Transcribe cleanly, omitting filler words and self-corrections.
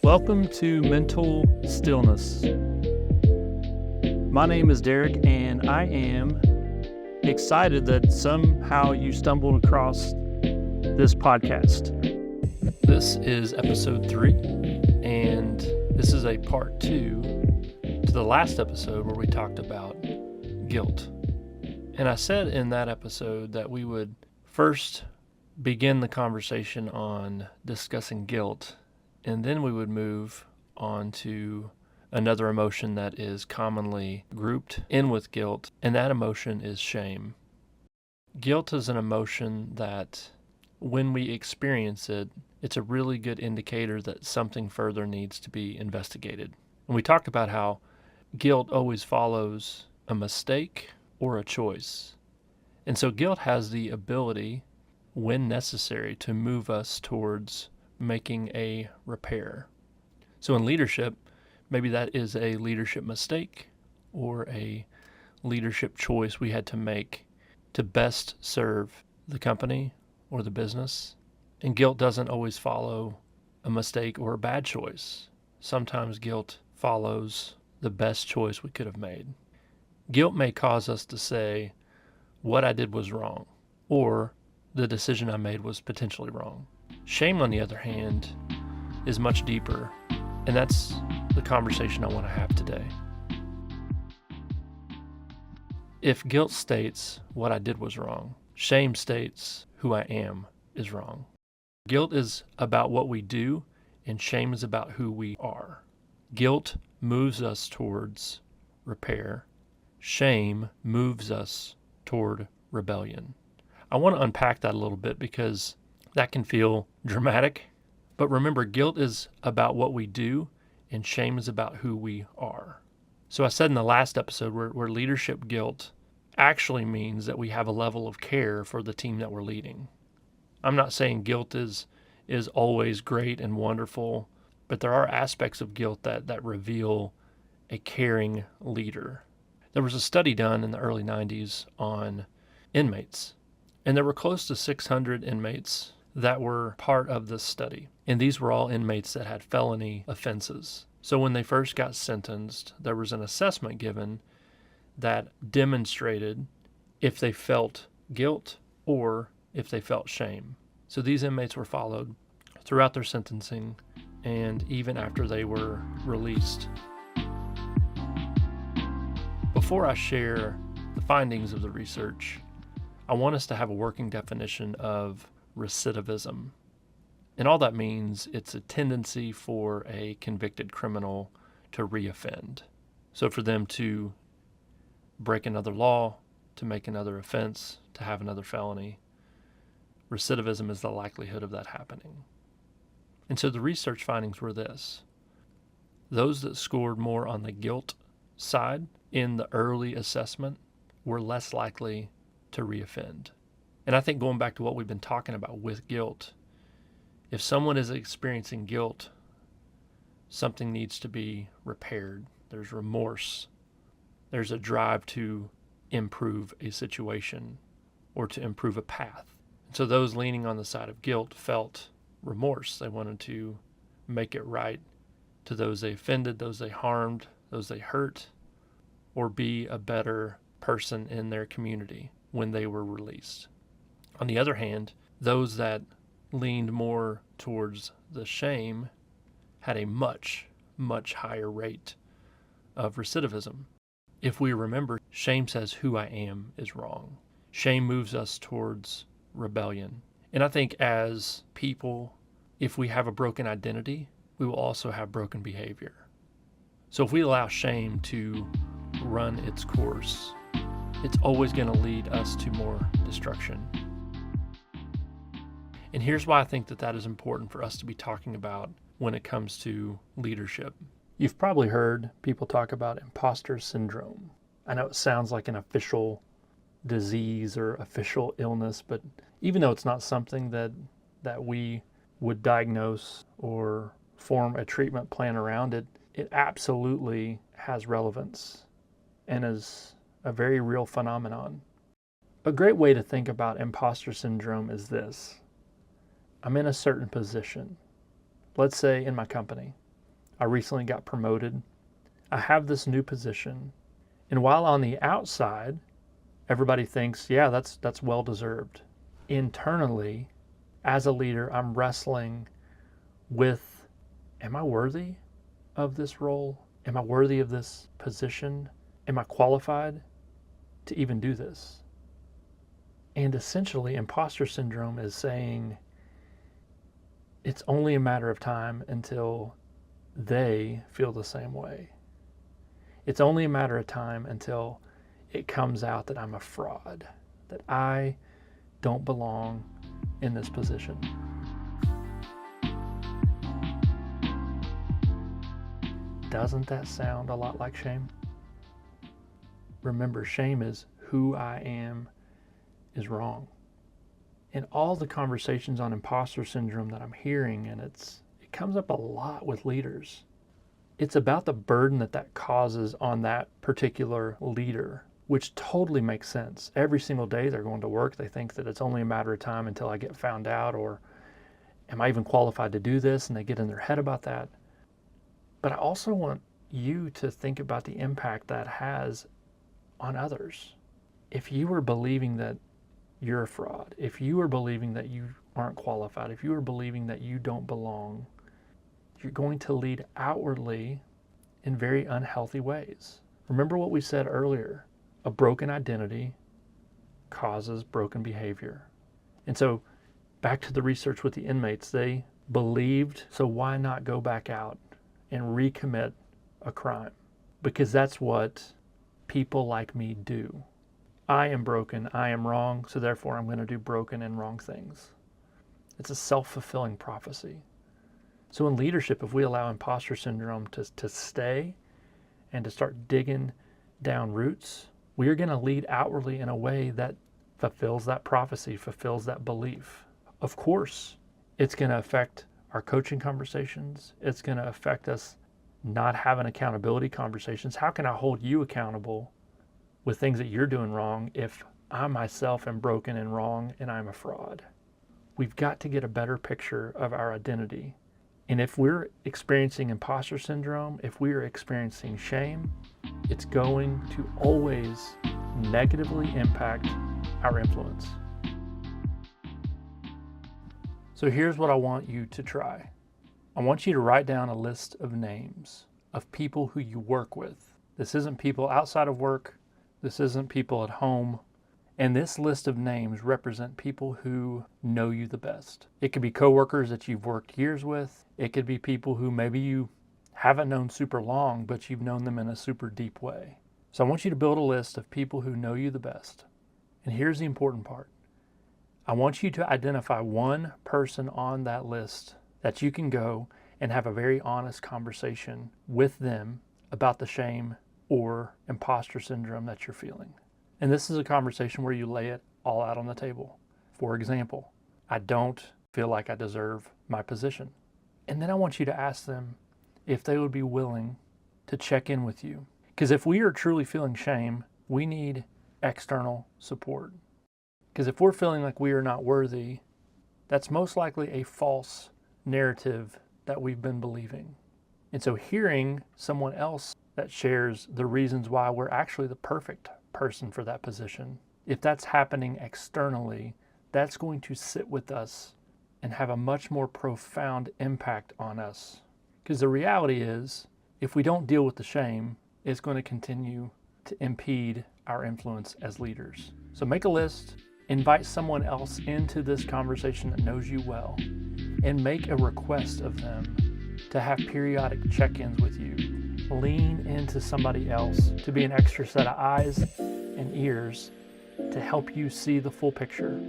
Welcome to Mental Stillness. My name is Derek, and I am excited that somehow you stumbled across this podcast. This is episode 3, and this is a part 2 to the last episode where we talked about guilt. And I said in that episode that we would first begin the conversation on discussing guilt, and then we would move on to another emotion that is commonly grouped in with guilt, and that emotion is shame. Guilt is an emotion that when we experience it, it's a really good indicator that something further needs to be investigated. And we talked about how guilt always follows a mistake or a choice. And so guilt has the ability, when necessary, to move us towards making a repair. So in leadership, maybe that is a leadership mistake or a leadership choice we had to make to best serve the company or the business. And guilt doesn't always follow a mistake or a bad choice. Sometimes guilt follows the best choice we could have made. Guilt may cause us to say, what I did was wrong, or the decision I made was potentially wrong. Shame, on the other hand, is much deeper, and that's the conversation I want to have today. If guilt states what I did was wrong, shame states who I am is wrong. Guilt is about what we do, and shame is about who we are. Guilt moves us towards repair. Shame moves us toward rebellion. I want to unpack that a little bit because that can feel dramatic. But remember, guilt is about what we do, and shame is about who we are. So I said in the last episode where leadership guilt actually means that we have a level of care for the team that we're leading. I'm not saying guilt is always great and wonderful, but there are aspects of guilt that reveal a caring leader. There was a study done in the early 90s on inmates, and there were close to 600 inmates that were part of this study. And these were all inmates that had felony offenses. So when they first got sentenced, there was an assessment given that demonstrated if they felt guilt or if they felt shame. So these inmates were followed throughout their sentencing and even after they were released. Before I share the findings of the research, I want us to have a working definition of recidivism. And all that means, it's a tendency for a convicted criminal to reoffend. So for them to break another law, to make another offense, to have another felony, recidivism is the likelihood of that happening. And so the research findings were this. Those that scored more on the guilt side in the early assessment were less likely to reoffend. And I think going back to what we've been talking about with guilt, if someone is experiencing guilt, something needs to be repaired. There's remorse. There's a drive to improve a situation or to improve a path. And so those leaning on the side of guilt felt remorse. They wanted to make it right to those they offended, those they harmed, those they hurt, or be a better person in their community when they were released. On the other hand, those that leaned more towards the shame had a much, much higher rate of recidivism. If we remember, shame says who I am is wrong. Shame moves us towards rebellion. And I think as people, if we have a broken identity, we will also have broken behavior. So if we allow shame to run its course, it's always going to lead us to more destruction. And here's why I think that is important for us to be talking about when it comes to leadership. You've probably heard people talk about imposter syndrome. I know it sounds like an official disease or official illness, but even though it's not something that we would diagnose or form a treatment plan around it, it absolutely has relevance and is a very real phenomenon. A great way to think about imposter syndrome is this. I'm in a certain position, let's say in my company, I recently got promoted. I have this new position. And while on the outside, everybody thinks, yeah, that's well deserved. Internally, as a leader, I'm wrestling with, am I worthy of this role? Am I worthy of this position? Am I qualified to even do this? And essentially, imposter syndrome is saying it's only a matter of time until they feel the same way. It's only a matter of time until it comes out that I'm a fraud, that I don't belong in this position. Doesn't that sound a lot like shame? Remember, shame is who I am is wrong. In all the conversations on imposter syndrome that I'm hearing, and it comes up a lot with leaders, it's about the burden that causes on that particular leader, which totally makes sense. Every single day they're going to work, they think that it's only a matter of time until I get found out, or am I even qualified to do this? And they get in their head about that. But I also want you to think about the impact that has on others. If you are believing that you're a fraud, if you are believing that you aren't qualified, if you are believing that you don't belong, you're going to lead outwardly in very unhealthy ways. Remember what we said earlier, a broken identity causes broken behavior. And so back to the research with the inmates, they believed, so why not go back out and recommit a crime? Because that's what people like me do. I am broken, I am wrong, so therefore I'm going to do broken and wrong things. It's a self-fulfilling prophecy. So in leadership, if we allow imposter syndrome to stay and to start digging down roots, we are going to lead outwardly in a way that fulfills that prophecy, fulfills that belief. Of course, it's going to affect our coaching conversations. It's going to affect us not having accountability conversations. How can I hold you accountable with things that you're doing wrong if I myself am broken and wrong and I'm a fraud? We've got to get a better picture of our identity. And if we're experiencing imposter syndrome, if we are experiencing shame, it's going to always negatively impact our influence. So here's what I want you to try. I want you to write down a list of names of people who you work with. This isn't people outside of work. This isn't people at home. And this list of names represent people who know you the best. It could be coworkers that you've worked years with. It could be people who maybe you haven't known super long, but you've known them in a super deep way. So I want you to build a list of people who know you the best. And here's the important part. I want you to identify one person on that list that you can go and have a very honest conversation with them about the shame or imposter syndrome that you're feeling. And this is a conversation where you lay it all out on the table. For example, I don't feel like I deserve my position. And then I want you to ask them if they would be willing to check in with you. Because if we are truly feeling shame, we need external support. Because if we're feeling like we are not worthy, that's most likely a false narrative that we've been believing. And so hearing someone else that shares the reasons why we're actually the perfect person for that position, if that's happening externally, that's going to sit with us and have a much more profound impact on us. Because the reality is, if we don't deal with the shame, it's going to continue to impede our influence as leaders. So make a list, invite someone else into this conversation that knows you well, and make a request of them to have periodic check-ins with you. Lean into somebody else to be an extra set of eyes and ears to help you see the full picture.